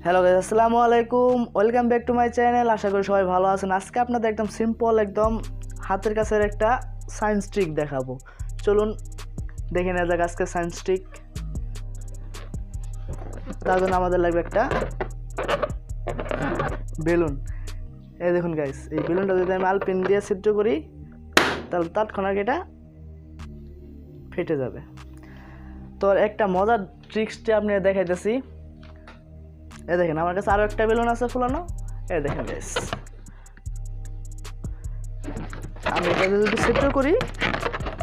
Hello guys, আসসালামু আলাইকুম। Welcome back to my channel. আশা করি সবাই ভালো আছেন। আজকে আপনাদের একদম সিম্পল, একদম হাতের কাছের একটা সায়েন্স ট্রিক দেখাবো। চলুন দেখে নেওয়া যাক আজকে সায়েন্স ট্রিক। তার জন্য আমাদের লাগবে একটা বেলুন। এই দেখুন গাইস, এই বেলুনটা যদি আমি আলপিন দিয়ে ছিদ্র করি তাহলে তৎক্ষণাৎ এটা ফেটে যাবে। তো একটা মজার ট্রিক্সটি আপনি দেখাইতেছি। এই দেখেন, আমার কাছে আরও একটা বেলুন আছে ফুলানো। এই দেখেন গাইস, আমি এটা যদি ছিদ্র করি,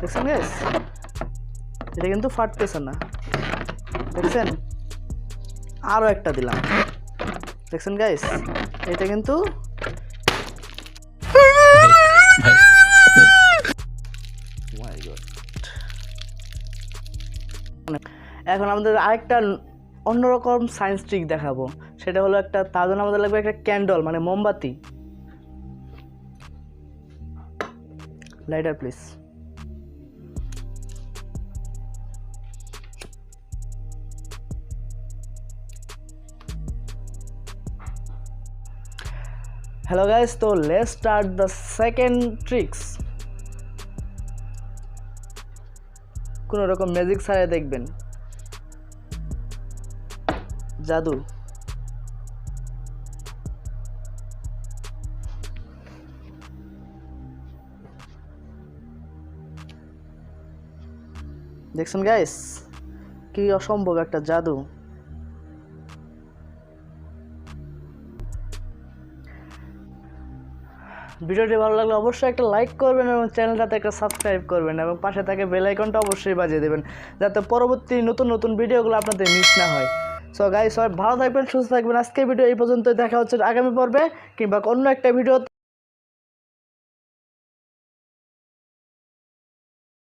দেখছেন গাইস, এটা কিন্তু ফাটতেছে না। দেখছেন, আরও একটা দিলাম, দেখছেন গাইস, এটা কিন্তু এখন আমাদের আরেকটা অন্যরকম সায়েন্স ট্রিক দেখাবো। সেটা হলো একটা, তার জন্য আমাদের লাগবে একটা ক্যান্ডল, মানে মোমবাতি। Lighter please. হ্যালো গাইস, তো let's start the second tricks. কোনো রকম ম্যাজিক ছাড়াই দেখবেন, জাদু। দেখছেন গাইস, কি অসম্ভব একটা জাদু। ভিডিওটি ভালো লাগলে অবশ্যই একটা লাইক করবেন এবং চ্যানেলটাতে একটা সাবস্ক্রাইব করবেন এবং পাশে থাকে বেল আইকনটা অবশ্যই বাজিয়ে দেবেন, যাতে পরবর্তী নতুন নতুন ভিডিওগুলো আপনাদের মিস না হয়। সো গাইস, সবাই ভালো থাকবেন, সুস্থ থাকবেন। আজকের ভিডিও এই পর্যন্তই। দেখা হচ্ছে আগামী পর্বে কিংবা অন্য একটা ভিডিও।